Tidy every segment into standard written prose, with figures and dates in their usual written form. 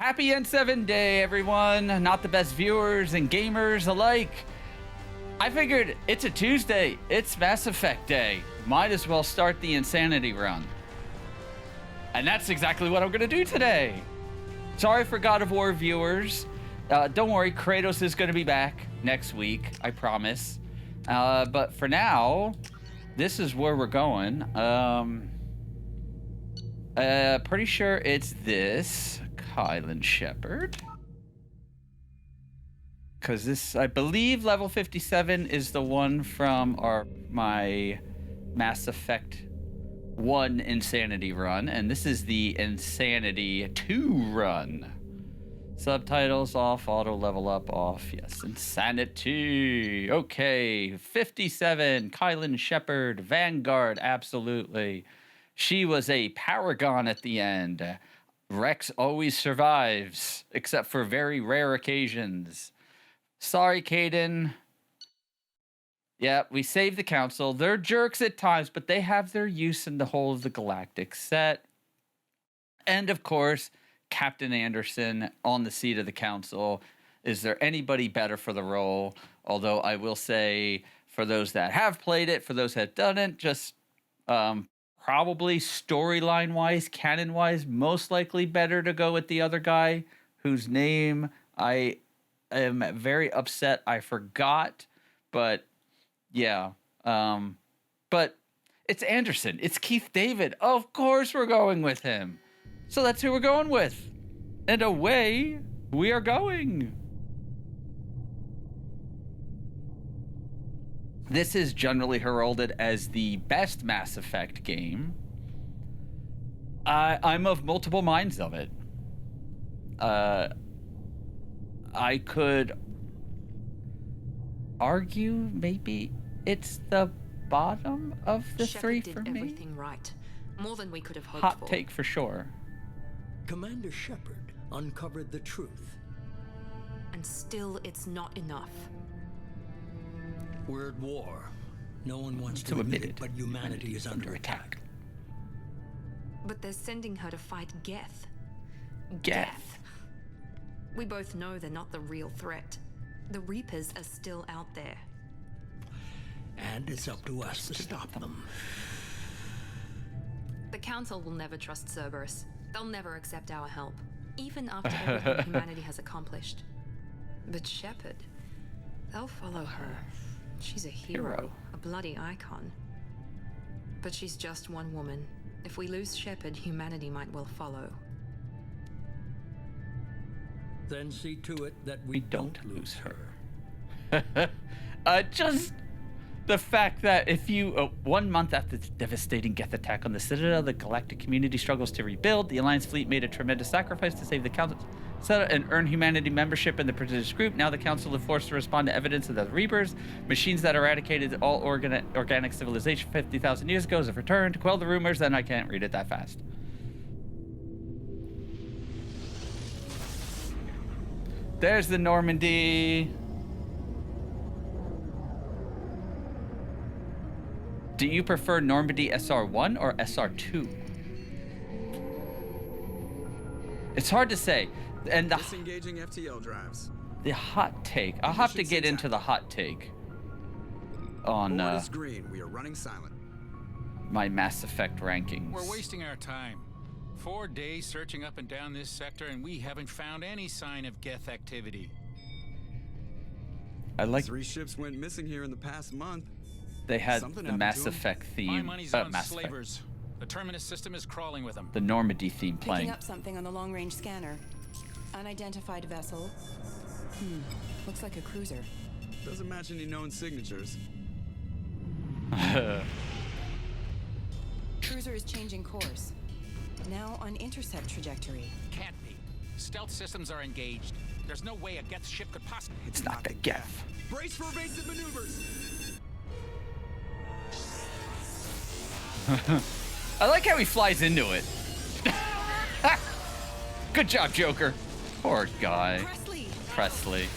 Happy N7 Day, everyone. Not the best viewers and gamers alike. I figured it's a Tuesday. It's Mass Effect Day. Might as well start the Insanity run. And that's exactly what I'm going to do today. Sorry for God of War viewers. Don't worry, Kratos is going to be back next week, I promise. But for now, this is where we're going. Pretty sure it's this. Kylan Shepard. Because this, I believe level 57 is the one from my Mass Effect 1 Insanity run. And this is the Insanity 2 run. Subtitles off, auto level up off. Yes, Insanity. Okay, 57, Kylan Shepard, Vanguard, absolutely. She was a paragon at the end. Rex always survives, except for very rare occasions. Sorry, Caden. Yeah, we saved the council. They're jerks at times, but they have their use in the whole of the galactic set. And of course, Captain Anderson on the seat of the council. Is there anybody better for the role? Although I will say, for those that have played it, for those that didn't, just probably storyline-wise, canon-wise, most likely better to go with the other guy, whose name I am very upset I forgot. But yeah, but it's Anderson. It's Keith David. Of course we're going with him. So that's who we're going with. And away we are going. This is generally heralded as the best Mass Effect game. I'm of multiple minds of it. I could argue maybe it's the bottom of the three for me. Shepard did everything right. More than we could have hoped for. Hot take for sure. Commander Shepard uncovered the truth. And still, it's not enough. We're at war. No one wants to admit it, but humanity is under attack. But they're sending her to fight Geth. Geth. We both know they're not the real threat. The Reapers are still out there. And it's up to us to stop them. The Council will never trust Cerberus. They'll never accept our help, even after everything humanity has accomplished. But Shepard, they'll follow her. She's a hero, a bloody icon. But she's just one woman. If we lose Shepard, humanity might well follow. Then see to it that we don't lose her. Just the fact that if you, 1 month after the devastating Geth attack on the Citadel, the galactic community struggles to rebuild. The Alliance fleet made a tremendous sacrifice to save the Council and earn humanity membership in the prestigious group. Now the Council is forced to respond to evidence of the Reapers. Machines that eradicated all organic civilization 50,000 years ago have returned. Quell the rumors, and I can't read it that fast. There's the Normandy. Do you prefer Normandy SR1 or SR2? It's hard to say. And disengaging FTL drives. The hot take. I'll have to get into the hot take on Board is green. We are running silent. my Mass Effect rankings. We're wasting our time. 4 days searching up and down this sector, and we haven't found any sign of Geth activity. I like 3 ships went missing here in the past month. they had Something the happened Mass to 'em. Effect theme. My money's on Mass Effect. slavers. The Terminus system is crawling with them. The Normandy theme Picking playing. up something on the long-range scanner. Unidentified vessel. Looks like a cruiser. Doesn't match any known signatures. Cruiser is changing course. Now on intercept trajectory. Can't be. Stealth systems are engaged. There's no way a Geth ship could possibly... It's not the Geth. Brace for evasive maneuvers. I like how he flies into it. Good job, Joker. Poor guy. Presley.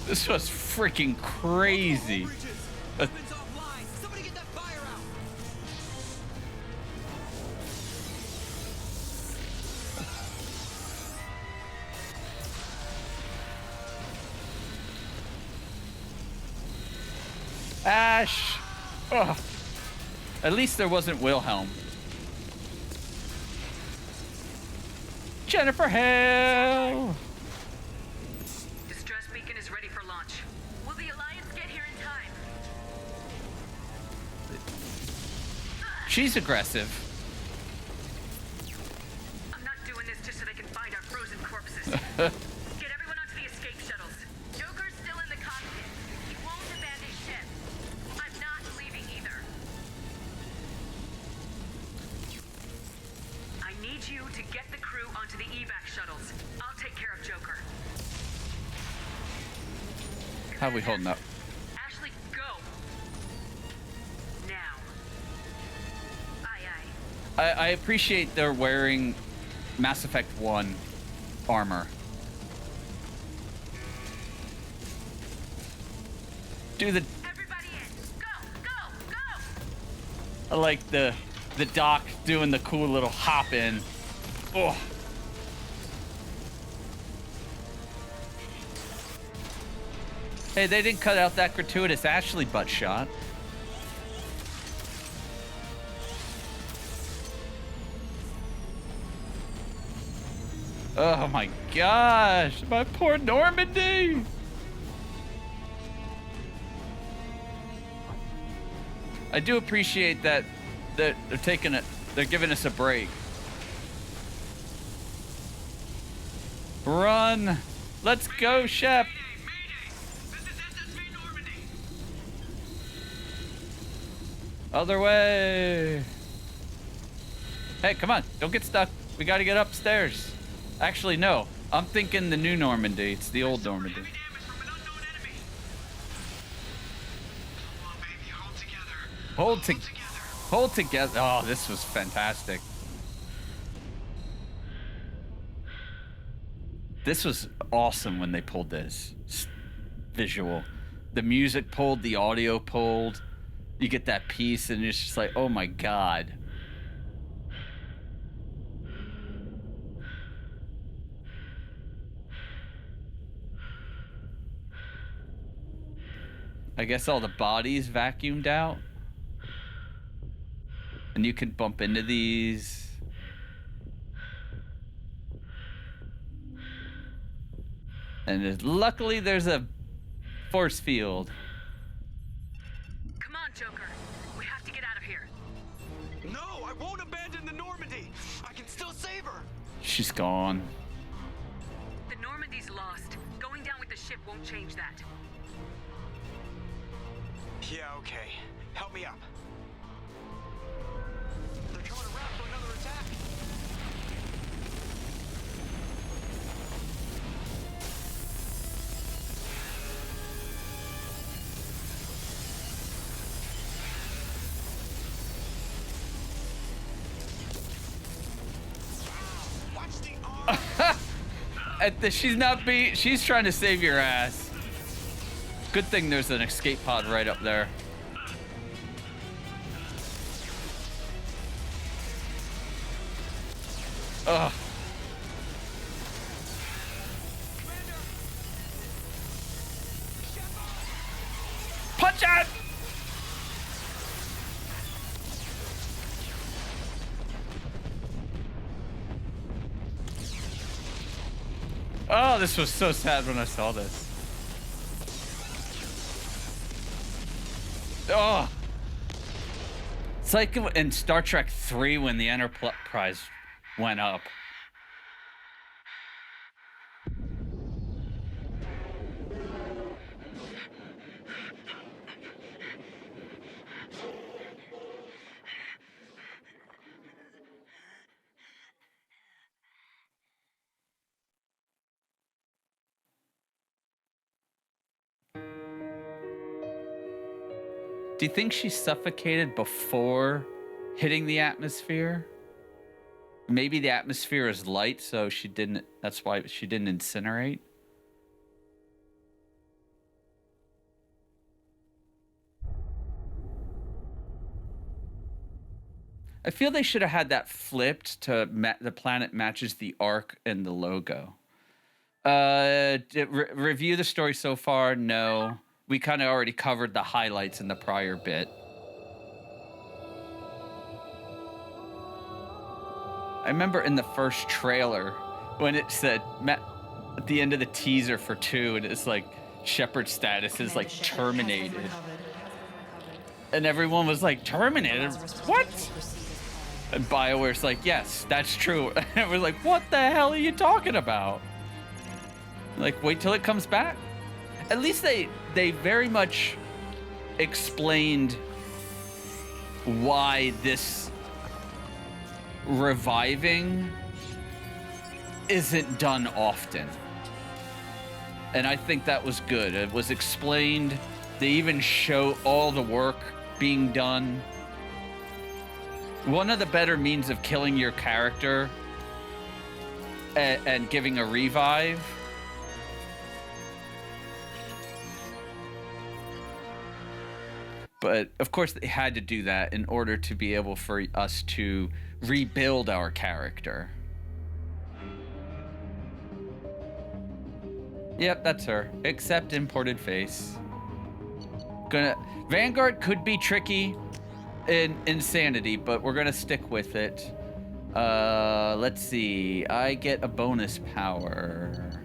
This was freaking crazy. Somebody get that fire out. Ash! Ugh. At least there wasn't Wilhelm. Jennifer Hale! Distress beacon is ready for launch. Will the Alliance get here in time? She's aggressive. I'm not doing this just so they can find our frozen corpses. Get everyone onto the escape shuttles. Joker's still in the cockpit. He won't abandon ship. I'm not leaving either. I need you to get the crew onto the evac shuttles. I'll take care of Joker. How are we holding up? Ashley, go. Now. Aye, aye. I appreciate they're wearing Mass Effect 1 armor. Do the Everybody in. Go, go, go. I like the doc doing the cool little hop in. Oh. Hey, they didn't cut out that gratuitous Ashley butt shot. Oh my gosh, my poor Normandy. I do appreciate that they're taking it. They're giving us a break. Run! Let's go, Shep! Other way! Hey, come on! Don't get stuck. We gotta get upstairs. Actually, no. I'm thinking the new Normandy. It's the old Normandy. Hold together. Oh, this was fantastic. This was awesome when they pulled this visual. The music pulled, the audio pulled. You get that piece, and it's just like, oh my god. I guess all the bodies vacuumed out. And you can bump into these. And luckily there's a force field. Come on, Joker. We have to get out of here. No, I won't abandon the Normandy. I can still save her. She's gone. The Normandy's lost. Going down with the ship won't change that. Yeah, okay. Help me up. They're coming around for another attack. She's trying to save your ass. Good thing there's an escape pod right up there. Ugh. Punch it! Oh, this was so sad when I saw this. Oh. It's like in Star Trek 3 when the Enterprise went up. Do you think she suffocated before hitting the atmosphere? Maybe the atmosphere is light, so she didn't. That's why she didn't incinerate. I feel they should have had that flipped to the planet matches the arc and the logo. Review the story so far? No. we kind of already covered the highlights in the prior bit. I remember in the first trailer when it said at the end of the teaser for 2, and it's like Shepard's status is like terminated. And everyone was like, terminated? What? And BioWare's like, yes, that's true. And we're like, what the hell are you talking about? Like, wait till it comes back. At least they very much explained why this reviving isn't done often. And I think that was good. It was explained. They even show all the work being done. One of the better means of killing your character and giving a revive but of course they had to do that in order to be able for us to rebuild our character. Yep, that's her. Except imported face. Vanguard could be tricky in Insanity, but we're gonna stick with it. Let's see. I get a bonus power.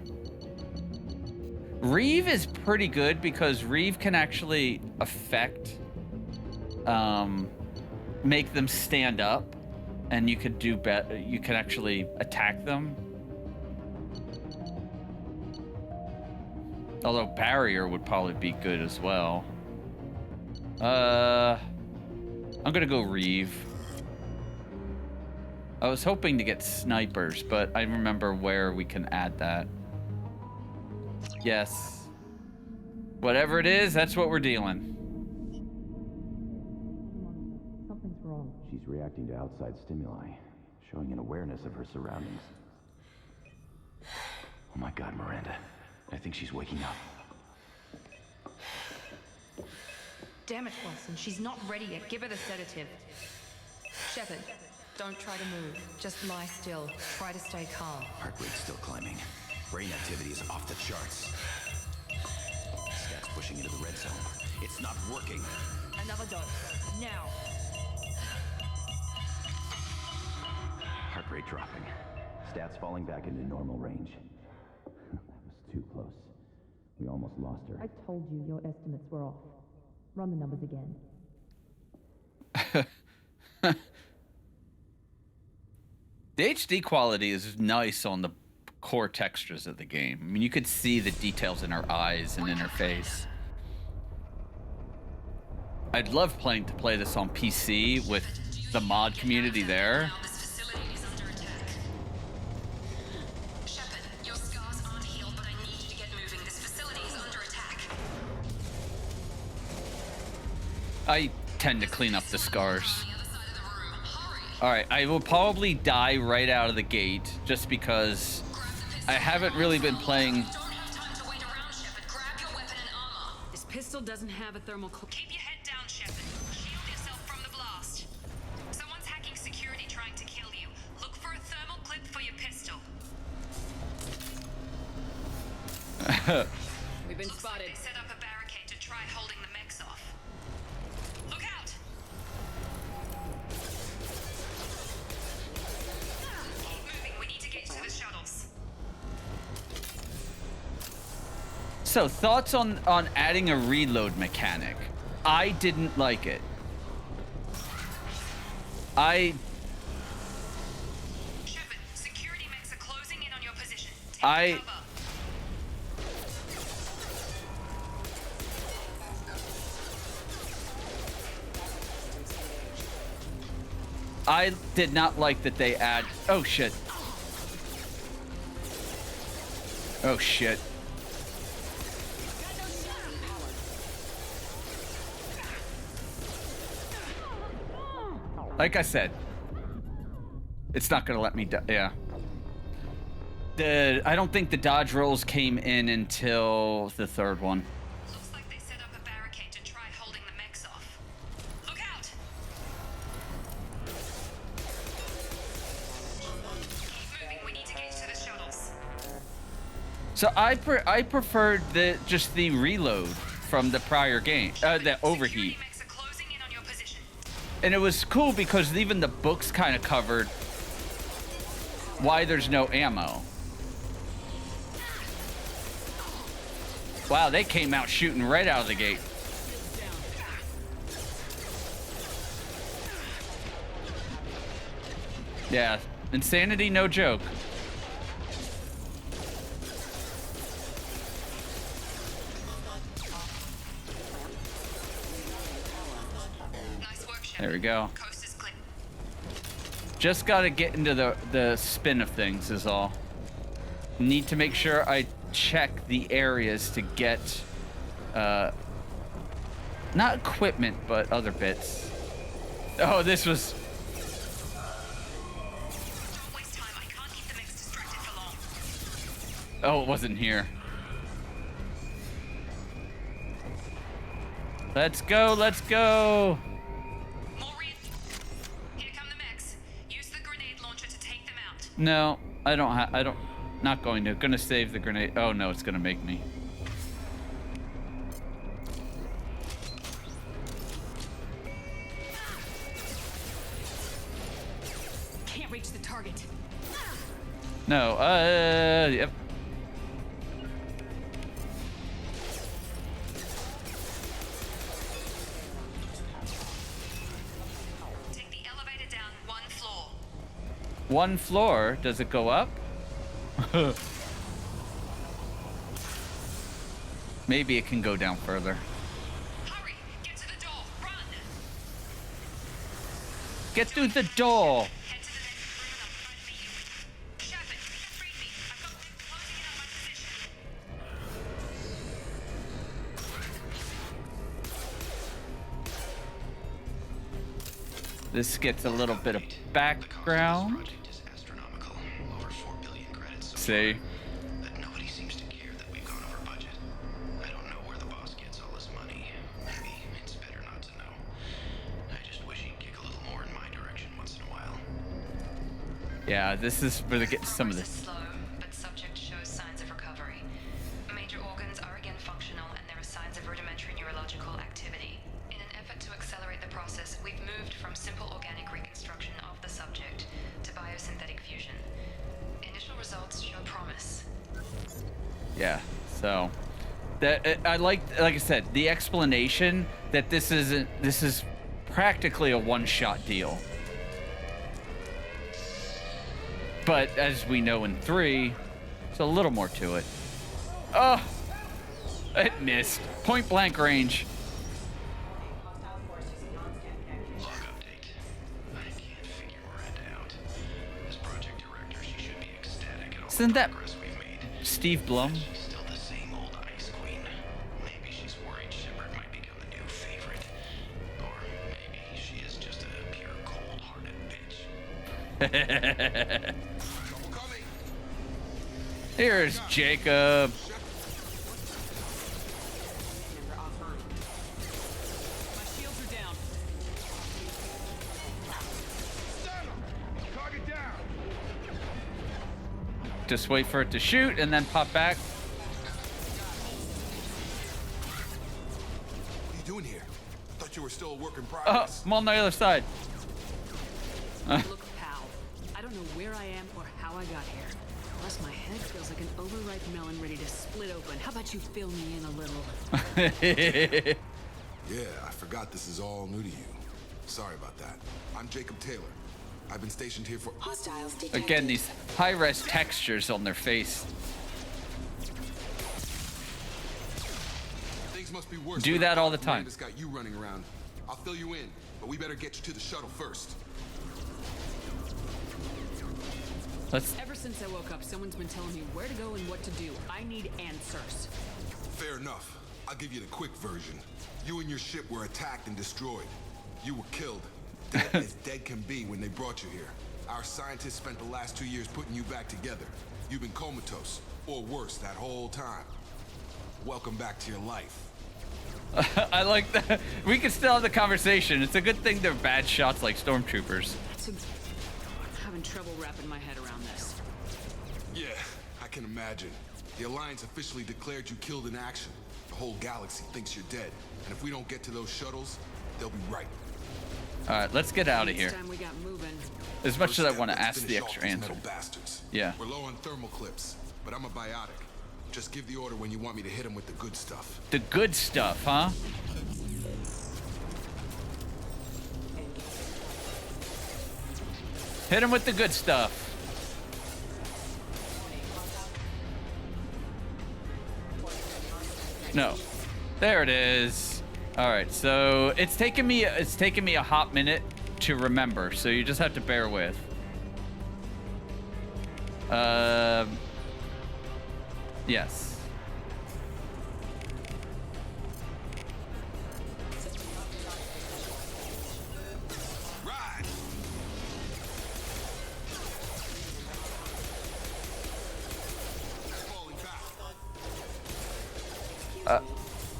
Reeve is pretty good because Reeve can actually affect, make them stand up, and you could do better. You can actually attack them. Although barrier would probably be good as well. I'm gonna go Reeve. I was hoping to get snipers, but I remember where we can add that. Yes. Whatever it is, that's what we're dealing. Something's wrong. She's reacting to outside stimuli, showing an awareness of her surroundings. Oh my God, Miranda. I think she's waking up. Damn it, Watson. She's not ready yet. Give her the sedative. Shepard, don't try to move. Just lie still. Try to stay calm. Heart rate's still climbing. Brain activity is off the charts. Stats pushing into the red zone. It's not working. Another dose. Now. Heart rate dropping. Stats falling back into normal range. That was too close. We almost lost her. I told you your estimates were off. Run the numbers again. The HD quality is nice on the core textures of the game. I mean, you could see the details in her eyes and in her face. I'd love to play this on PC with the mod community there. I tend to clean up the scars. Alright, I will probably die right out of the gate just because I haven't really been playing. This pistol doesn't have a thermal clip. Keep your head down, Shepard. Shield yourself from the blast. Someone's hacking security trying to kill you. Look for a thermal clip for your pistol. We've been spotted. They set up a barricade to try holding the mechs off. Look out! Keep moving. We need to get to the shuttles. So, thoughts on adding a reload mechanic. I didn't like it. Shepard, security mechs are closing in on your position. Take cover. I did not like that they add. Oh shit. Oh shit. Like I said, it's not gonna let me yeah. I don't think the dodge rolls came in until the third one. Looks like they set up a barricade to try holding the mechs off. Look out! Keep moving. We need to get to the shuttles. So I preferred just the reload. from the prior game, the overheat. And it was cool because even the books kind of covered why there's no ammo. Wow, they came out shooting right out of the gate. Yeah, insanity, no joke. There we go. Just gotta get into the spin of things is all. Need to make sure I check the areas to get, not equipment, but other bits. Oh, this was... Don't waste time. I can't keep the mix distracted for long. Oh, it wasn't here. Let's go, let's go. No, I don't, not going to. Gonna save the grenade. Oh no, it's gonna make me. Can't reach the target. No, yep. Take the elevator down 1 floor. 1 floor? Does it go up? Maybe it can go down further. Hurry! Get to the door! Run! Get through the door! Head to the next room and I'll try to meet you. Shepard, read me. I've got things closing in on my position. This gets a little bit of background. See? But nobody seems to care that we've gone over budget. I don't know where the boss gets all this money. Maybe it's better not to know. I just wish he'd kick a little more in my direction once in a while. Yeah, this is where they get some of this. Slow, but subject shows signs of recovery. Major organs are again functional, and there are signs of rudimentary neurological activity. In an effort to accelerate the process, we've moved from simple organic reconstruction of the subject to biosynthetic fusion. Initial results show promise. Yeah, so that I like I said, the explanation that this is practically a one-shot deal. But as we know in 3, there's a little more to it. Oh, it missed. Point blank range. Log update. I can't figure Miranda out. As project director, she should be ecstatic at all Isn't the that progress we've made. Steve Blum? She's still the same old ice queen. Maybe she's worried Shepard might become the new favorite. Or maybe she is just a pure cold-hearted bitch. Here's Jacob. Just wait for it to shoot and then pop back. What are you doing here? I thought you were still a work in progress. I'm on the other side. Look, pal. I don't know where I am or how I got here. Plus, my head feels like an overripe melon ready to split open. How about you fill me in a little? Yeah, I forgot this is all new to you. Sorry about that. I'm Jacob Taylor. I've been stationed here for hostiles. Again, these high-res textures on their face. Things must be worse. Do that all the time. Miranda's got you running around. I'll fill you in, but we better get you to the shuttle first. Ever since I woke up, someone's been telling me where to go and what to do. I need answers. Fair enough. I'll give you the quick version. You and your ship were attacked and destroyed. You were killed. Dead as dead can be when they brought you here. Our scientists spent the last 2 years putting you back together. You've been comatose, or worse, that whole time. Welcome back to your life. I like that. We can still have the conversation. It's a good thing they're bad shots like stormtroopers. I'm having trouble wrapping my head around this. Yeah, I can imagine. The Alliance officially declared you killed in action. The whole galaxy thinks you're dead. And if we don't get to those shuttles, they'll be right. All right, let's get out of here. Next time we got moving. As much as I First want to step, let's ask the finish off extra these answer. metal bastards. Yeah. We're low on thermal clips, but I'm a biotic. Just give the order when you want me to hit them with the good stuff. The good stuff, huh? Hit him with the good stuff. No. There it is. All right, so it's taken me a hot minute to remember, so you just have to bear with. Yes. Ride! Falling back.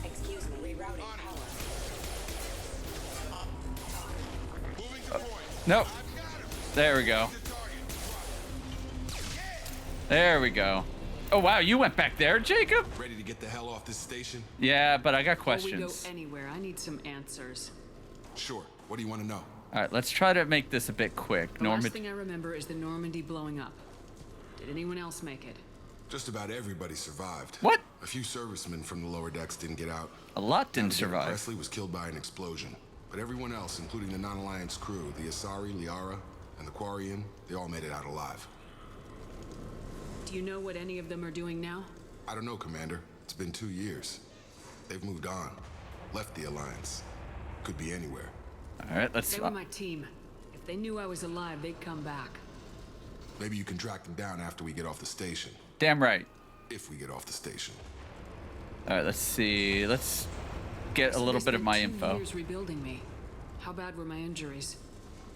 Excuse me, rerouting power. Moving to point. Nope. There we go. There we go. Oh, wow, you went back there, Jacob? Ready to get the hell off this station? Yeah, but I got Before we questions. go anywhere, I need some answers. Sure. What do you want to know? All right, let's try to make this a bit quick. The last thing I remember is the Normandy blowing up. Did anyone else make it? Just about everybody survived. What? A few servicemen from the lower decks didn't get out. A lot didn't Navigator survive. Presley was killed by an explosion. But everyone else, including the non-alliance crew, the Asari, Liara, and the Quarian, they all made it out alive. Do you know what any of them are doing now? I don't know, Commander. It's been 2 years. They've moved on. Left the Alliance. Could be anywhere. All right, let's... They were my team. If they knew I was alive, they'd come back. Maybe you can track them down after we get off the station. Damn right. If we get off the station. All right, let's see. Let's get a little bit of my 2 info. years rebuilding me. How bad were my injuries?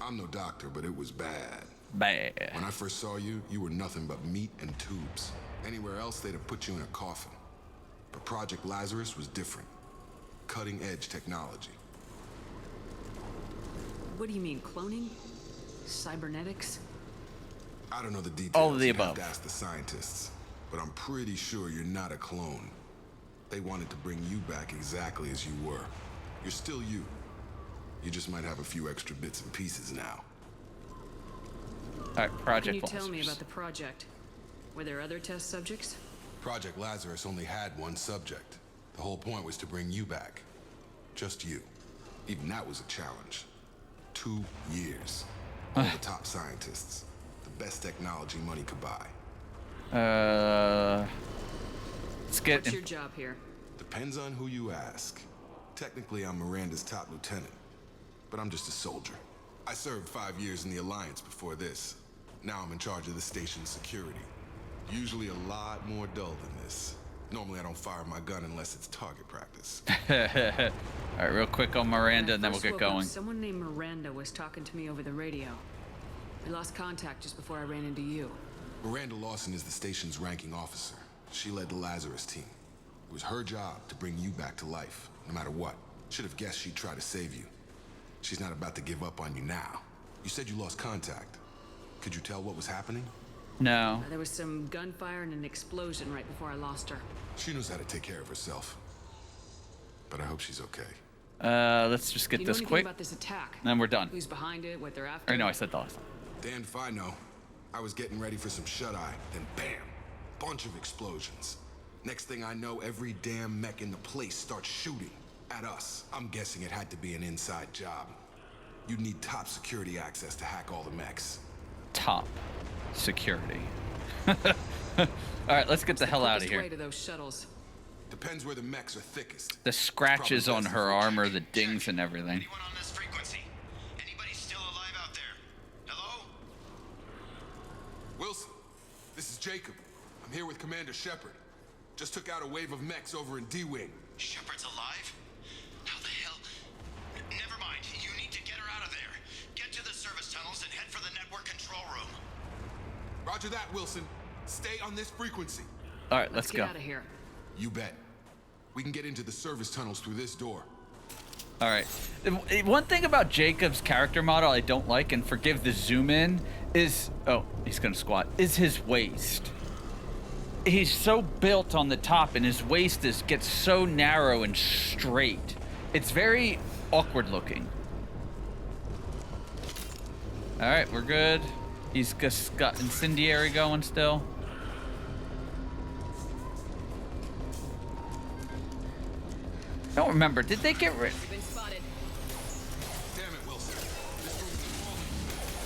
I'm no doctor, but it was bad. Bad. When I first saw you, you were nothing but meat and tubes. Anywhere else, they'd have put you in a coffin. But Project Lazarus was different. Cutting-edge technology. What do you mean, cloning? Cybernetics? I don't know the details. All of the You'd have above. to ask the scientists. But I'm pretty sure you're not a clone. They wanted to bring you back exactly as you were. You're still you. You just might have a few extra bits and pieces now. All right, Project Can you tell Lazarus. me about the project? Were there other test subjects? Project Lazarus only had one subject. The whole point was to bring you back. Just you. Even that was a challenge. 2 years. All the top scientists. The best technology money could buy. Let's get... What's your job here? Depends on who you ask. Technically, I'm Miranda's top lieutenant. But I'm just a soldier. I served 5 years in the Alliance before this. Now I'm in charge of the station's security. Usually a lot more dull than this. Normally I don't fire my gun unless it's target practice. All right, real quick on Miranda, and then we'll First get woke up, going. Someone named Miranda was talking to me over the radio. We lost contact just before I ran into you. Miranda Lawson is the station's ranking officer. She led the Lazarus team. It was her job to bring you back to life, no matter what. Should have guessed she'd try to save you. She's not about to give up on you now. You said you lost contact. Could you tell what was happening? No. There was some gunfire and an explosion right before I lost her. She knows how to take care of herself. But I hope she's okay. Let's just get Do you know this anything quick, about this attack? and then we're done. Who's behind it? What they're after? Or no, I said the last time. Damned if I know. I was getting ready for some shut-eye, then bam! Bunch of explosions. Next thing I know, every damn mech in the place starts shooting at us. I'm guessing it had to be an inside job. You'd need top security access to hack all the mechs. Top security. All right, let's get the hell out of Quickest way here. to those shuttles. Depends where the mechs are thickest. The scratches on her armor, the dings and everything. Anyone on this frequency? Anybody still alive out there? Hello? Wilson, this is Jacob. I'm here with Commander Shepard. Just took out a wave of mechs over in D-Wing. Shepard's alive? How the hell? Never mind. You need to get her out of there. Get to the service tunnels and head for the network control room. Roger that, Wilson. Stay on this frequency. All right, let's Get go. out of here. You bet. We can get into the service tunnels through this door. All right. One thing about Jacob's character model I don't like, and forgive the zoom in, is... Oh, he's going to squat. Is his waist. he's so built on the top, and his waist gets so narrow and straight. It's very awkward looking. All right, we're good. He's just got incendiary going still. I don't remember. Did they get rid? Been spotted. Damn it, Wilson. This room is crawling.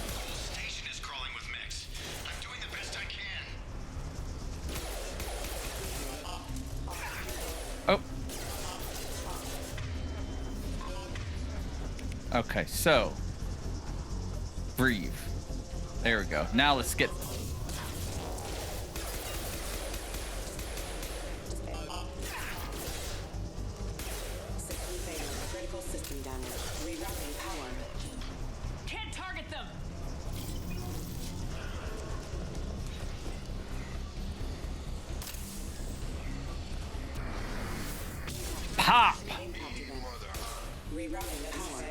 The whole station is crawling with mechs. I'm doing the best I can. Oh. Okay, so breathe. There we go. Now let's get. Critical system damage. Rerouting power. Can't target them. Pop! Rerouting power.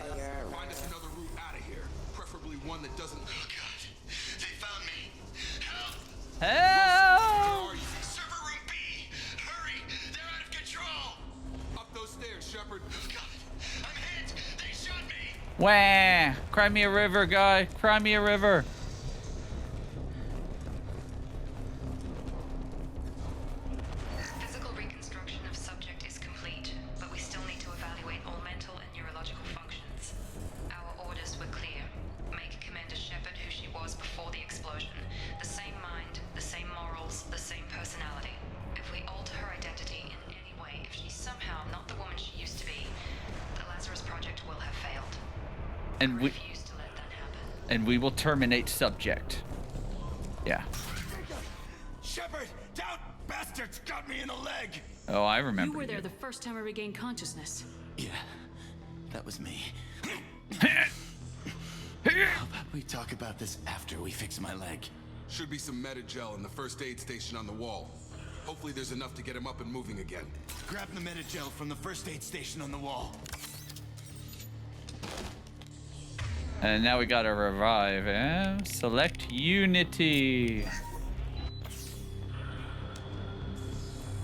Find us another route out of here. Preferably one that doesn't. Oh God, they found me. Help! Help! Server room B. Hurry! They're out of control. Up those stairs, Shepard. Oh God, I'm hit. They shot me. Wah! Cry me a river, guy. Cry me a river. Physical reconstruction of subject is complete, but we still need to evaluate all mental and neurological functions. Our orders were clear. Make Commander Shepard who she was before the explosion. The same mind, the same morals, the same personality. If we alter her identity in any way, if she's somehow not the woman she used to be, the Lazarus Project will have failed. And we Refuse to let that happen. and we will terminate subject. Yeah. Shepard, down! Bastards got me in the leg! Oh, I remember. You were there you. the first time I regained consciousness. Yeah, that was me. How about we talk about this after we fix my leg? Should be some metagel in the first aid station on the wall. Hopefully there's enough to get him up and moving again. Grab the metagel from the first aid station on the wall. And now we gotta revive. Select Unity.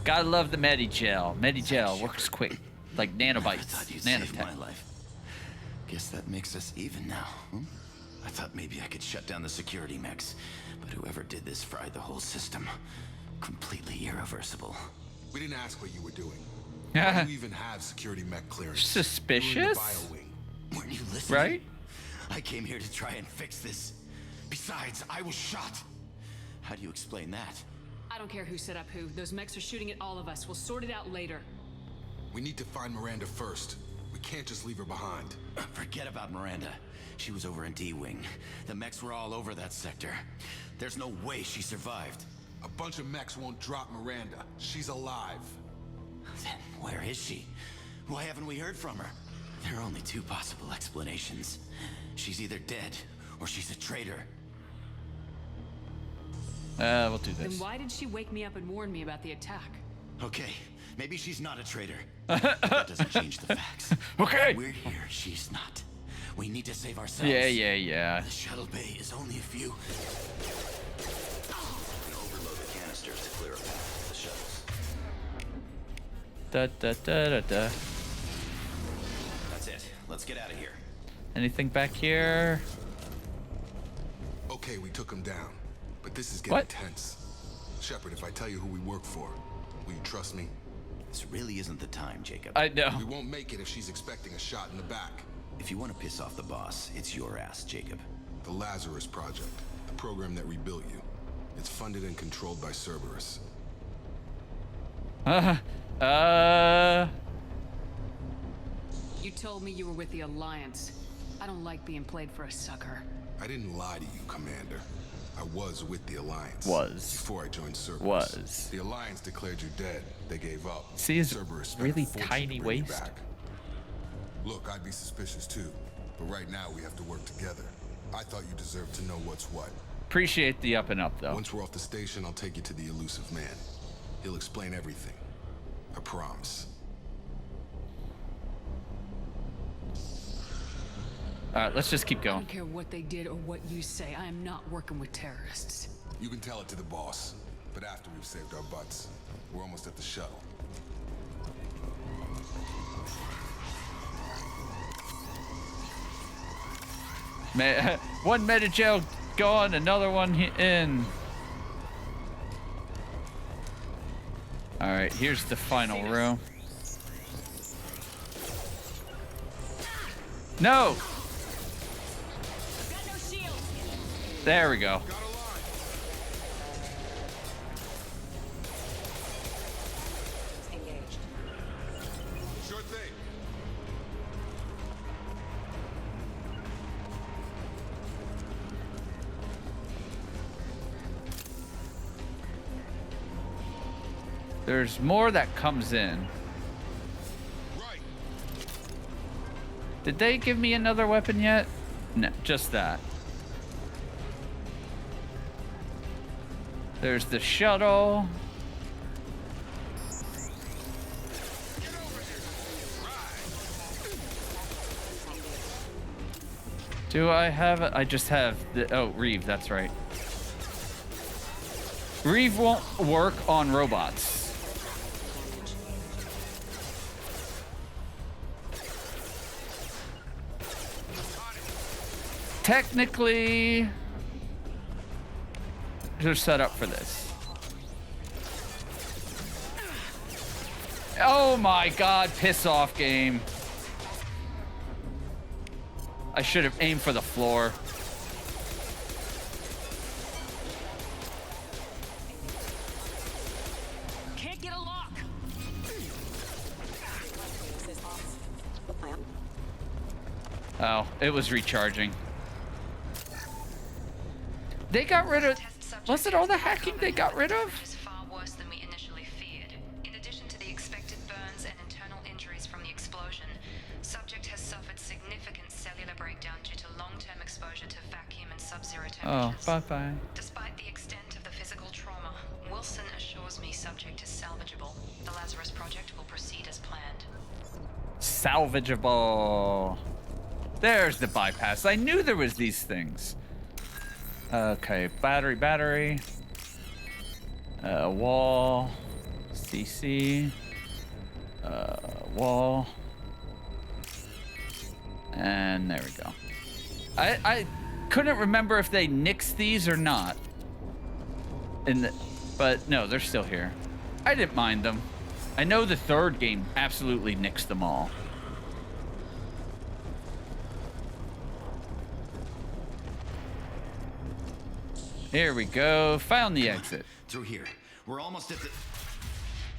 Gotta love the Medigel. Medigel works quick, like I nanobites, thought you'd saved my nanotech. life. Guess that makes us even now. I thought maybe I could shut down the security mechs, but whoever did this fried the whole system. Completely irreversible. We didn't ask what you were doing. Why do you even have security mech clearance? Suspicious? You were in the bio wing. Weren't you listening? Right? I came here to try and fix this. Besides, I was shot. How do you explain that? I don't care who set up who. Those mechs are shooting at all of us. We'll sort it out later. We need to find Miranda first. We can't just leave her behind. Forget about Miranda. She was over in D-Wing. The mechs were all over that sector. There's no way she survived. A bunch of mechs won't drop Miranda. She's alive. Then where is she? Why haven't we heard from her? There are only two possible explanations. She's either dead or she's a traitor. We'll do Then this. why did she wake me up and warn me about the attack? Okay, maybe she's not a traitor. That doesn't change the facts. Okay. We're here, she's not. We need to save ourselves. Yeah. The shuttle bay is only a few. And overload the canisters to clear a path to the shuttles. Da. That's it. Let's get out of here. Anything back here? Okay, we took him down. But this is getting What? tense. Shepard, if I tell you who we work for, will you trust me? This really isn't the time, Jacob. I know. We won't make it if she's expecting a shot in the back. If you want to piss off the boss, it's your ass, Jacob. The Lazarus Project, the program that rebuilt you. It's funded and controlled by Cerberus. You told me you were with the Alliance. I don't like being played for a sucker. I didn't lie to you, Commander. I was with the Alliance. Was. Before I joined Cerberus. Was. The Alliance declared you dead. They gave up. See his Cerberus spent really a fortune tiny to bring you waist? back. Look, I'd be suspicious too. But right now we have to work together. I thought you deserved to know what's what. Appreciate the up and up though. Once we're off the station, I'll take you to the Illusive Man. He'll explain everything. I promise. Alright, let's just keep I going. don't care what they did or what you say. I am not working with terrorists. You can tell it to the boss. But after we've saved our butts, we're almost at the shuttle. One meta-gel gone, another one in. Alright, here's the final room. No! There we go. Sure thing. There's more that comes in. Right. Did they give me another weapon yet? No, just that. There's the shuttle. Do I have it? I just have the... Oh, Reeve, that's right. Reeve won't work on robots. Technically, they're set up for this. Oh my god, piss off, game. I should have aimed for the floor. Can't get a lock. Oh, it was recharging. They got rid of... Was it all the hacking they got rid of? Which is far worse than we initially feared. In addition to the expected burns and internal injuries from the explosion, subject has suffered significant cellular breakdown due to long-term exposure to vacuum and sub-zero temperatures. Oh, bye-bye. Despite the extent of the physical trauma, Wilson assures me subject is salvageable. The Lazarus project will proceed as planned. Salvageable. There's the bypass. I knew there was these things. Okay, battery. Wall. CC. Wall. And there we go. I couldn't remember if they nixed these or not. But no, they're still here. I didn't mind them. I know the third game absolutely nixed them all. Here we go. Found the exit. Through here. We're almost at the...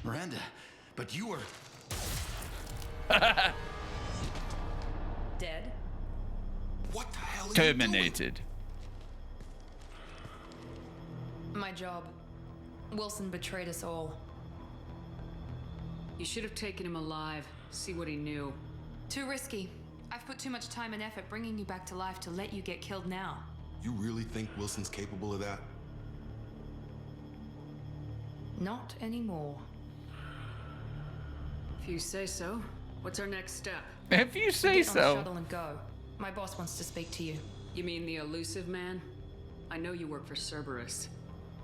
Miranda, but you were... Dead? What the hell are you Terminated. My job. Wilson betrayed us all. You should have taken him alive. See what he knew. Too risky. I've put too much time and effort bringing you back to life to let you get killed now. You really think Wilson's capable of that? Not anymore. If you say so. What's our next step? If you say Get on the so. shuttle and go. My boss wants to speak to you. You mean the Illusive Man? I know you work for Cerberus.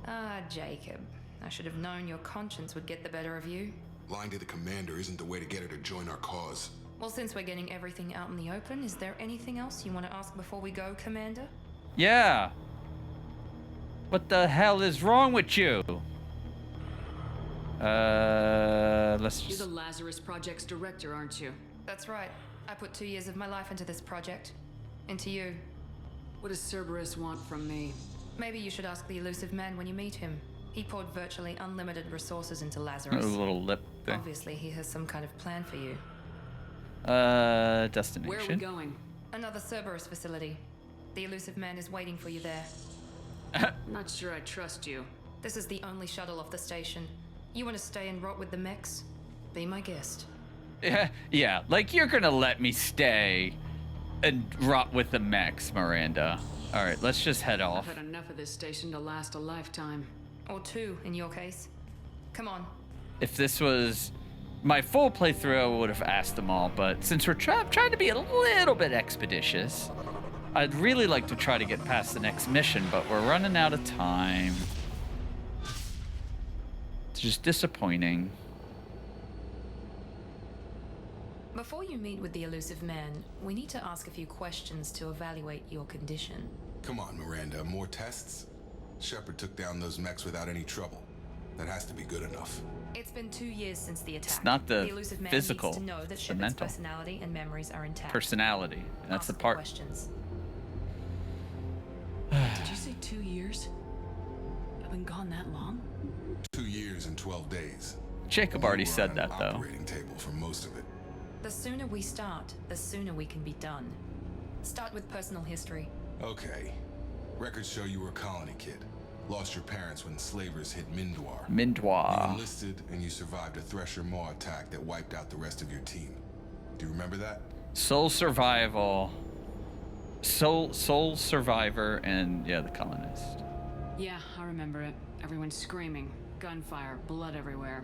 Ah, Jacob. I should have known your conscience would get the better of you. Lying to the commander isn't the way to get her to join our cause. Well, since we're getting everything out in the open, is there anything else you want to ask before we go, Commander? Yeah. What the hell is wrong with you? Let's You're just... the Lazarus Project's director, aren't you? That's right. I put 2 years of my life into this project. Into you. What does Cerberus want from me? Maybe you should ask the Illusive Man when you meet him. He poured virtually unlimited resources into Lazarus. A little lip thing. Obviously, he has some kind of plan for you. Destination. Where are we going? Another Cerberus facility. The Illusive Man is waiting for you there. Not sure I trust you. This is the only shuttle off the station. You want to stay and rot with the mechs? Be my guest. Yeah, like you're gonna let me stay and rot with the mechs, Miranda. All right, let's just head off. I've had enough of this station to last a lifetime. Or 2, in your case. Come on. If this was my full playthrough, I would have asked them all, but since we're trying to be a little bit expeditious, I'd really like to try to get past the next mission, but we're running out of time. It's just disappointing. Before you meet with the Illusive Man, we need to ask a few questions to evaluate your condition. Come on, Miranda, more tests? Shepard took down those mechs without any trouble. That has to be good enough. It's been 2 years since the attack. It's not the Illusive Man physical, needs to know that it's the Shepard's mental. personality and memories are intact. Personality. That's Ask the part. Questions. Did you say 2 years? I've been gone that long? 2 years and 12 days. Jacob We already were said on that, an though. operating table for most of it. The sooner we start, the sooner we can be done. Start with personal history. Okay. Records show you were a colony kid. Lost your parents when slavers hit Mindwar. You Mindwa. enlisted and you survived a Thresher Maw attack that wiped out the rest of your team. Do you remember that? Soul survival. Soul survivor and yeah, the colonist. Yeah, I remember it. Everyone screaming, gunfire, blood everywhere.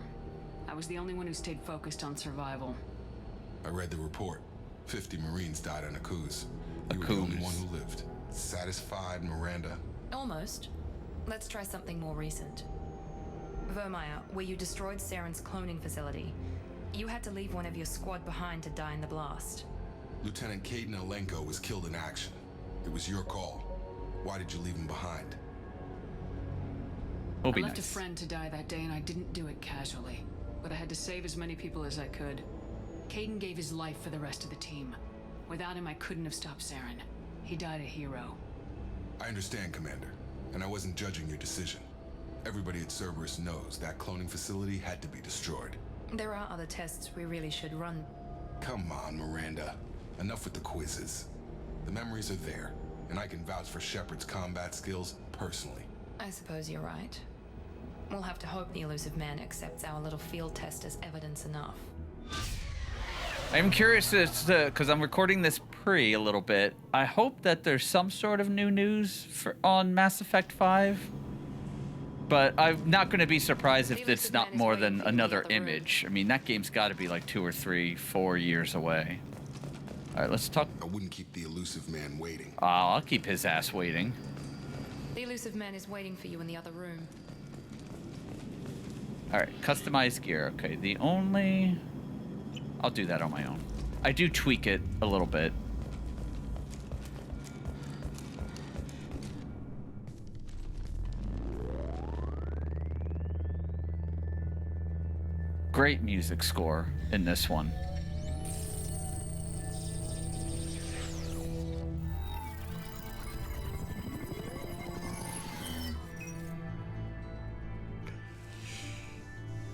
I was the only one who stayed focused on survival. I read the report. 50 Marines died on Akuz. You were the only one who lived. Satisfied, Miranda? Almost. Let's try something more recent. Vermeer, where you destroyed Saren's cloning facility, you had to leave one of your squad behind to die in the blast. Lieutenant Caden Alenko was killed in action. It was your call. Why did you leave him behind? Will I be left nice. a friend to die that day and I didn't do it casually. But I had to save as many people as I could. Caden gave his life for the rest of the team. Without him, I couldn't have stopped Saren. He died a hero. I understand, Commander, and I wasn't judging your decision. Everybody at Cerberus knows that cloning facility had to be destroyed. There are other tests we really should run. Come on, Miranda. Enough with the quizzes. The memories are there, and I can vouch for Shepard's combat skills personally. I suppose you're right. We'll have to hope the Illusive Man accepts our little field test as evidence enough. I'm curious as to, because I'm recording this a little bit. I hope that there's some sort of new news on Mass Effect 5. But I'm not going to be surprised if it's not more than another image. I mean, that game's got to be like 2 or 3, 4 years away. All right, let's talk. I wouldn't keep the Illusive Man waiting. I'll keep his ass waiting. The Illusive Man is waiting for you in the other room. All right, customized gear. Okay, the only... I'll do that on my own. I do tweak it a little bit. Great music score in this one.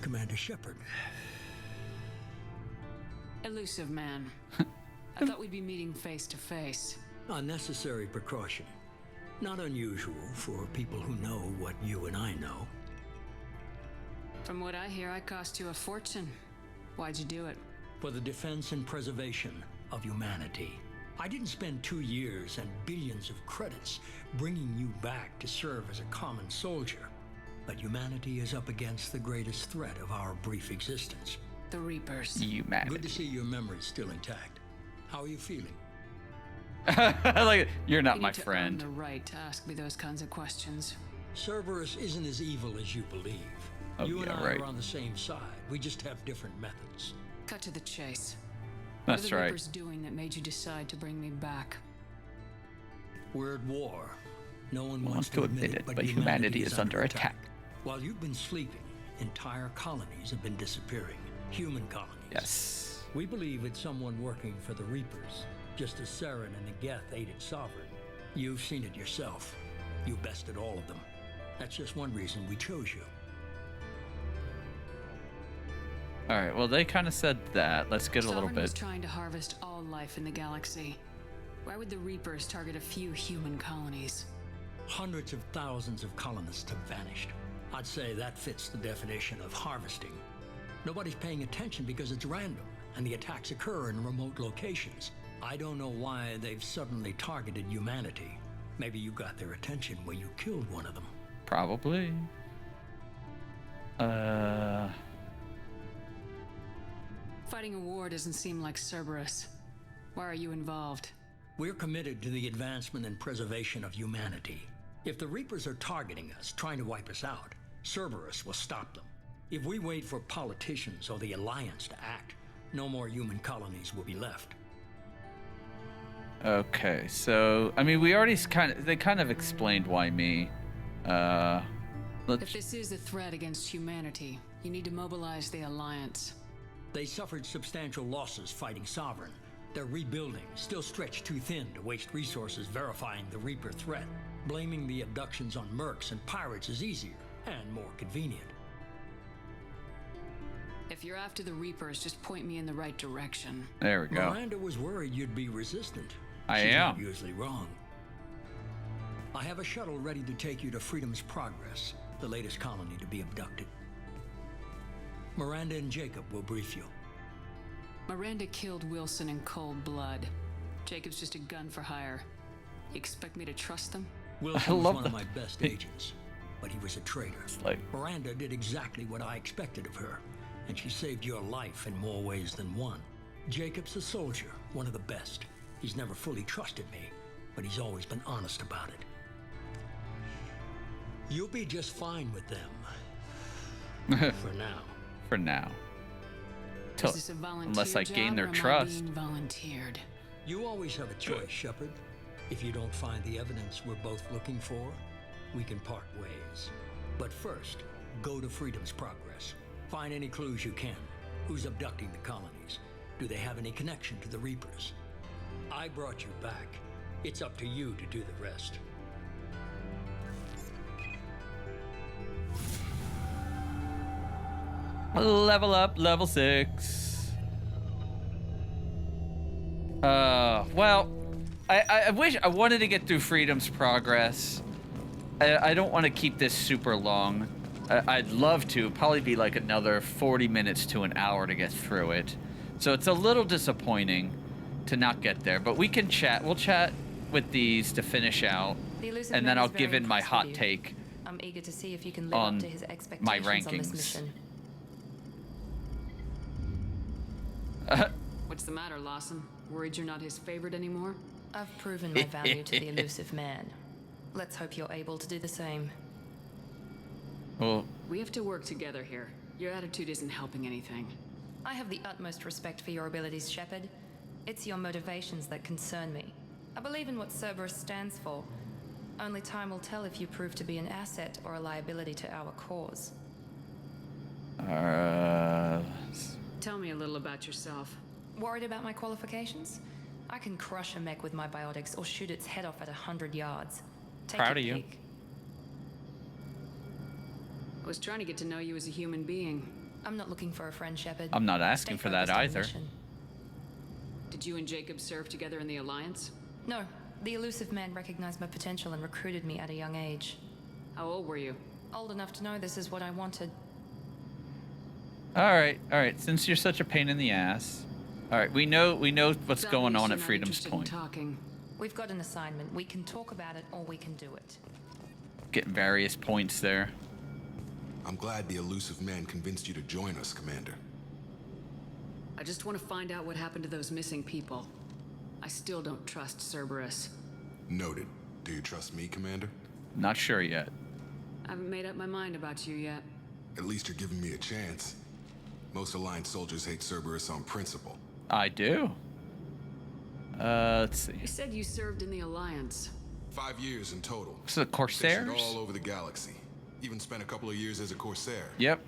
Commander Shepard. Illusive Man. I thought we'd be meeting face to face. Unnecessary precaution. Not unusual for people who know what you and I know. From what I hear, I cost you a fortune. Why'd you do it? For the defense and preservation of humanity. I didn't spend 2 years and billions of credits bringing you back to serve as a common soldier. But humanity is up against the greatest threat of our brief existence. The Reapers. Humanity. Good to see your memory's still intact. How are you feeling? Like, you're not You my need to friend. earn the right to ask me those kinds of questions. Cerberus isn't as evil as you believe. Oh, You and yeah, I right. are on the same side. We just have different methods. Cut to the chase. That's what are the right. Reapers doing that made you decide to bring me back? We're at war. No one Wants wants to admit it, but humanity is under attack. While you've been sleeping, entire colonies have been disappearing. Human colonies. Yes. We believe it's someone working for the Reapers, just as Saren and the Geth aided Sovereign. You've seen it yourself. You bested all of them. That's just one reason we chose you. All right, well, they kind of said that. Let's get a little Sovereign was bit. trying to harvest all life in the galaxy. Why would the Reapers target a few human colonies? Hundreds of thousands of colonists have vanished. I'd say that fits the definition of harvesting. Nobody's paying attention because it's random, and the attacks occur in remote locations. I don't know why they've suddenly targeted humanity. Maybe you got their attention when you killed one of them. Probably. Fighting a war doesn't seem like Cerberus. Why are you involved? We're committed to the advancement and preservation of humanity. If the Reapers are targeting us, trying to wipe us out, Cerberus will stop them. If we wait for politicians or the Alliance to act, no more human colonies will be left. Okay, so I mean, we already they kind of explained why me. If this is a threat against humanity, you need to mobilize the Alliance. They suffered substantial losses fighting Sovereign. Their rebuilding still stretched too thin to waste resources verifying the Reaper threat. Blaming the abductions on mercs and pirates is easier and more convenient. If you're after the Reapers, just point me in the right direction. There we go. Miranda was worried you'd be resistant. I She's am. not usually wrong. I have a shuttle ready to take you to Freedom's Progress, the latest colony to be abducted. Miranda and Jacob will brief you. Miranda killed Wilson in cold blood. Jacob's just a gun for hire. You expect me to trust them? Wilson was one of my best agents, but he was a traitor. Miranda did exactly what I expected of her, and she saved your life in more ways than one. Jacob's a soldier, one of the best. He's never fully trusted me, but he's always been honest about it. You'll be just fine with them. For now. For now. Is this a volunteer Unless I gain their job, or am I trust. being volunteered? You always have a choice, Shepard. If you don't find the evidence we're both looking for, we can part ways. But first, go to Freedom's Progress. Find any clues you can. Who's abducting the colonies? Do they have any connection to the Reapers? I brought you back. It's up to you to do the rest. Level up, level 6. Well, I wish I wanted to get through Freedom's Progress. I don't want to keep this super long. I'd love to. Probably be like another 40 minutes to an hour to get through it. So it's a little disappointing to not get there, but we can chat. We'll chat with these to finish out, and then I'll give in my hot take I'm eager to see if you can live up to his expectations my on this rankings. mission. What's the matter, Lawson? Worried you're not his favorite anymore? I've proven my value to the Illusive Man. Let's hope you're able to do the same. Well, We have to work together here. Your attitude isn't helping anything. I have the utmost respect for your abilities, Shepard. It's your motivations that concern me. I believe in what Cerberus stands for. Only time will tell if you prove to be an asset or a liability to our cause. Tell me a little about yourself. Worried about my qualifications? I can crush a mech with my biotics or shoot its head off at 100 yards. Take Proud a of you. peek. I was trying to get to know you as a human being. I'm not looking for a friend, Shepard. I'm not asking Stay for that focused on the either. mission. Did you and Jacob serve together in the Alliance? No, the Illusive Man recognized my potential and recruited me at a young age. How old were you? Old enough to know this is what I wanted. All right. Since you're such a pain in the ass, all right. We know what's It's going obvious on you're at not Freedom's interested in Point. talking. We've got an assignment. We can talk about it or we can do it. Get various points there. I'm glad the Illusive Man convinced you to join us, Commander. I just want to find out what happened to those missing people. I still don't trust Cerberus. Noted. Do you trust me, Commander? Not sure yet. I haven't made up my mind about you yet. At least you're giving me a chance. Most Alliance soldiers hate Cerberus on principle. I do. Let's see. You said you served in the Alliance. 5 years in total. So the Corsairs? Stationed all over the galaxy. Even spent a couple of years as a Corsair. Yep.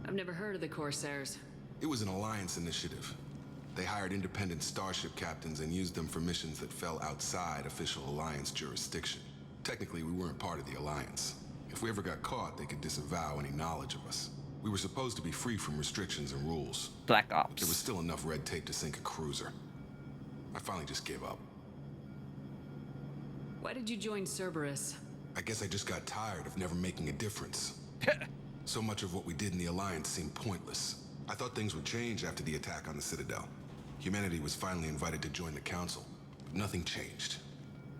I've never heard of the Corsairs. It was an Alliance initiative. They hired independent starship captains and used them for missions that fell outside official Alliance jurisdiction. Technically, we weren't part of the Alliance. If we ever got caught, they could disavow any knowledge of us. We were supposed to be free from restrictions and rules. Black Ops. There was still enough red tape to sink a cruiser. I finally just gave up. Why did you join Cerberus? I guess I just got tired of never making a difference. So much of what we did in the Alliance seemed pointless. I thought things would change after the attack on the Citadel. Humanity was finally invited to join the Council, but nothing changed.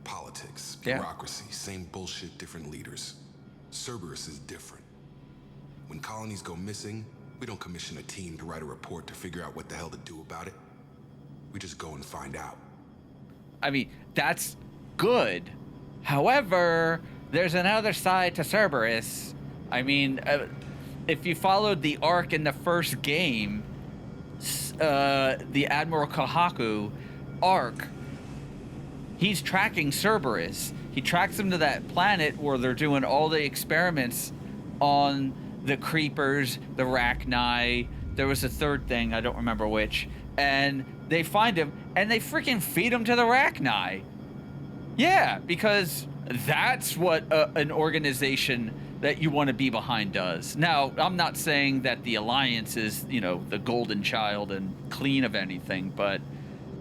Politics, bureaucracy, same bullshit, different leaders. Cerberus is different. When colonies go missing, we don't commission a team to write a report to figure out what the hell to do about it. We just go and find out. I mean, that's good. However, there's another side to Cerberus. I mean, if you followed the arc in the first game, the Admiral Kahaku arc, he's tracking Cerberus. He tracks him to that planet where they're doing all the experiments on the creepers, the Rachni. There was a third thing, I don't remember which. And they find him, and they freaking feed him to the Rachni. Yeah, because that's what an organization that you want to be behind does. Now, I'm not saying that the Alliance is, you know, the golden child and clean of anything, but,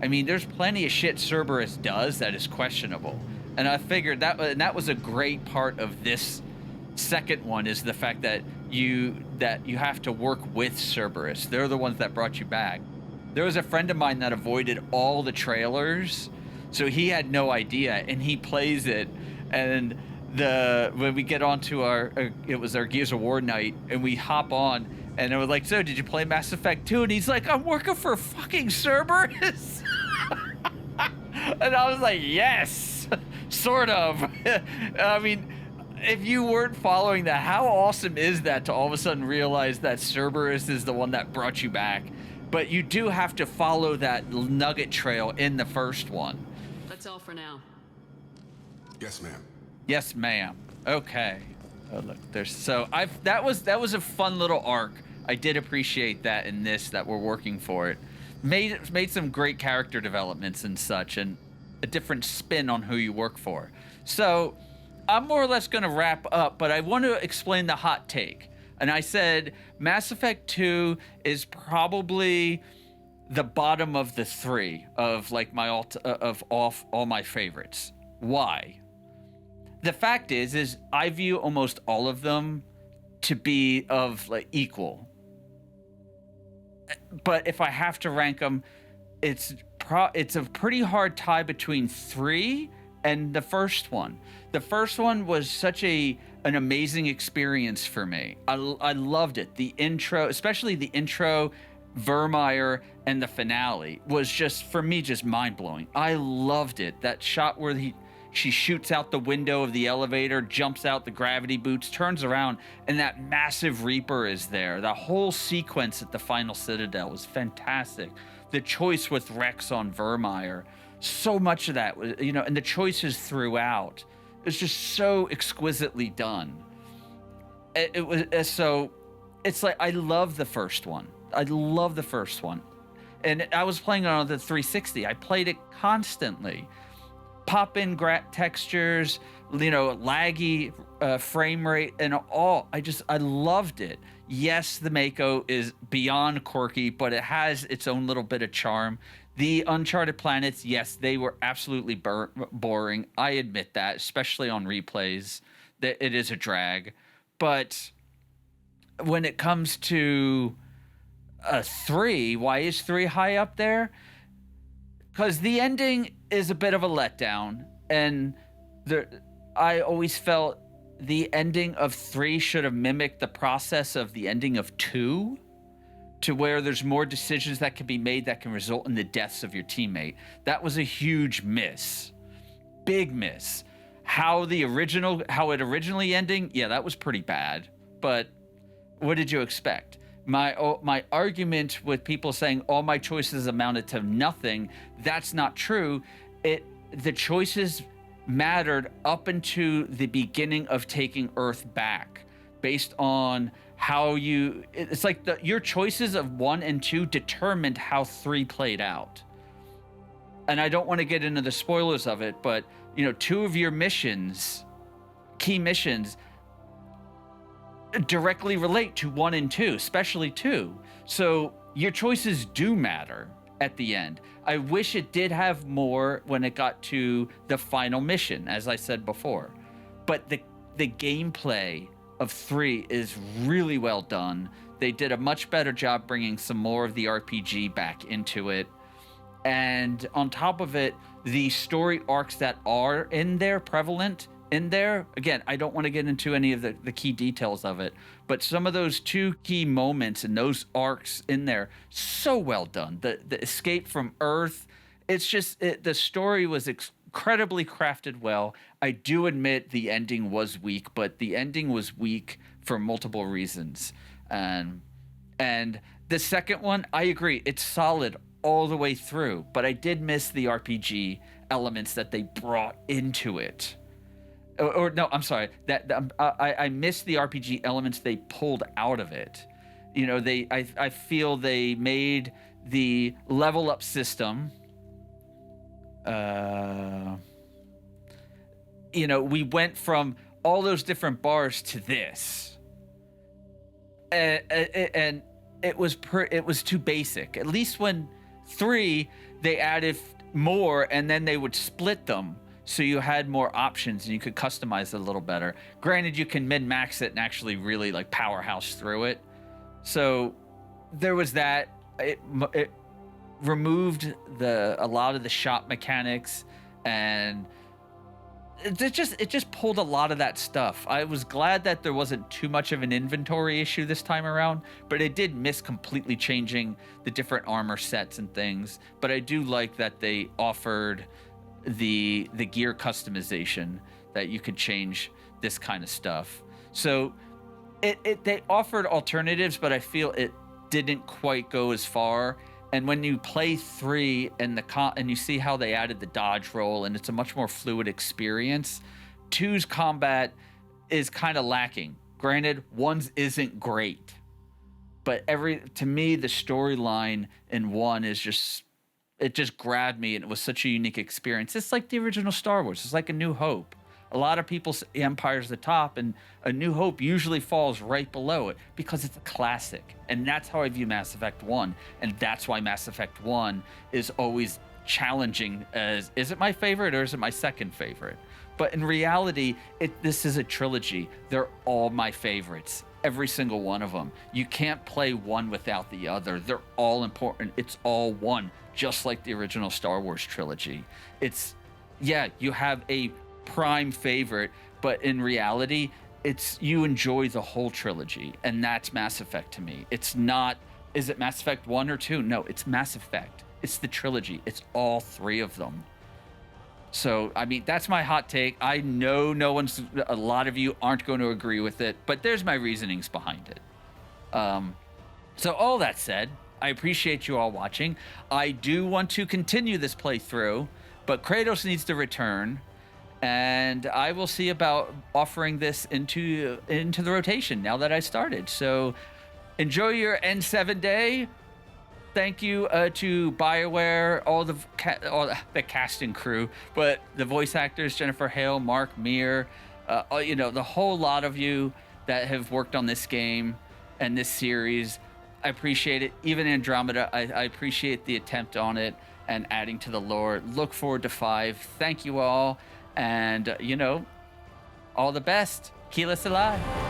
I mean, there's plenty of shit Cerberus does that is questionable. And I figured that was a great part of this second one, is the fact that you have to work with Cerberus. They're the ones that brought you back. There was a friend of mine that avoided all the trailers, so he had no idea, and he plays it, and when we get onto it was our Gears of War night, and we hop on, and I was like, so did you play Mass Effect 2? And he's like, I'm working for fucking Cerberus. And I was like, yes, sort of. I mean, if you weren't following that, how awesome is that to all of a sudden realize that Cerberus is the one that brought you back? But you do have to follow that nugget trail in the first one. That's all for now. Yes, ma'am. Yes, ma'am. Okay. Oh, look, that was a fun little arc. I did appreciate that in this, that we're working for it. Made some great character developments and such, and a different spin on who you work for. So I'm more or less going to wrap up, but I want to explain the hot take. And I said Mass Effect 2 is probably the bottom of the three of like all my favorites. Why? The fact is I view almost all of them to be of like equal. But if I have to rank them, it's a pretty hard tie between 3 and the first one. The first one was such an amazing experience for me. I loved it. The intro, especially the intro, Vermeer, and the finale was just, for me, just mind-blowing. I loved it. That shot where she shoots out the window of the elevator, jumps out the gravity boots, turns around, and that massive Reaper is there. The whole sequence at the final Citadel was fantastic. The choice with Rex on Vermeer, so much of that was, you know, and the choices throughout, it's just so exquisitely done. It was so, it's like, I love the first one. I love the first one. And I was playing it on the 360. I played it constantly. Pop in textures, you know, laggy frame rate and all. I loved it. Yes, the Mako is beyond quirky, but it has its own little bit of charm. The Uncharted planets, yes, they were absolutely boring. I admit that, especially on replays, that it is a drag. But when it comes to 3, why is 3 high up there? Because the ending is a bit of a letdown, and I always felt the ending of 3 should have mimicked the process of the ending of 2, to where there's more decisions that can be made that can result in the deaths of your teammate. That was a huge miss. Big miss. How it originally ending, yeah, that was pretty bad. But what did you expect? My argument with people saying all my choices amounted to nothing, that's not true. The choices mattered up into the beginning of taking Earth back, based on how it's like your choices of 1 and 2 determined how 3 played out. And I don't want to get into the spoilers of it, but you know, 2 of your key missions directly relate to 1 and 2, especially 2. So your choices do matter at the end. I wish it did have more when it got to the final mission, as I said before. But the gameplay of 3 is really well done. They did a much better job bringing some more of the RPG back into it. And on top of it, the story arcs that are prevalent in there, again, I don't want to get into any of the key details of it, but some of those 2 key moments and those arcs in there, so well done. The escape from Earth, it's just, the story was incredibly crafted well. I do admit the ending was weak, but the ending was weak for multiple reasons. And the second one, I agree, it's solid all the way through, but I did miss the RPG elements that they brought into it. Or no, I'm sorry, I missed the RPG elements they pulled out of it. You know, I feel they made the level up system. You know, we went from all those different bars to this, and it was too basic. At least when 3, they added more, and then they would split them so you had more options and you could customize it a little better. Granted, you can min-max it and actually really like powerhouse through it. So there was that. It removed a lot of the shop mechanics, and it just pulled a lot of that stuff. I was glad that there wasn't too much of an inventory issue this time around, but it did miss completely changing the different armor sets and things. But I do like that they offered the gear customization, that you could change this kind of stuff. So they offered alternatives, but I feel it didn't quite go as far. And when you play 3 and you see how they added the dodge roll, and it's a much more fluid experience, 2's combat is kind of lacking. Granted, 1's isn't great, but to me, the storyline in 1 is just grabbed me, and it was such a unique experience. It's like the original Star Wars. It's like A New Hope. A lot of people say Empire's the top, and A New Hope usually falls right below it because it's a classic. And that's how I view Mass Effect 1. And that's why Mass Effect 1 is always challenging as, is it my favorite or is it my second favorite? But in reality, this is a trilogy. They're all my favorites. Every single one of them. You can't play one without the other. They're all important. It's all one, just like the original Star Wars trilogy. You have a prime favorite, but in reality, you enjoy the whole trilogy, and that's Mass Effect to me. It's not, is it Mass Effect 1 or 2? No, it's Mass Effect. It's the trilogy. It's all 3 of them. So, I mean, that's my hot take. I know a lot of you aren't going to agree with it, but there's my reasonings behind it. So all that said, I appreciate you all watching. I do want to continue this playthrough, but Kratos needs to return, and I will see about offering this into the rotation now that I started. So enjoy your N7 day. Thank you to Bioware, all the cast and crew, but the voice actors, Jennifer Hale, Mark Meir, the whole lot of you that have worked on this game and this series. I appreciate it. Even Andromeda, I appreciate the attempt on it and adding to the lore. Look forward to 5. Thank you all. And, all the best. Keep us alive.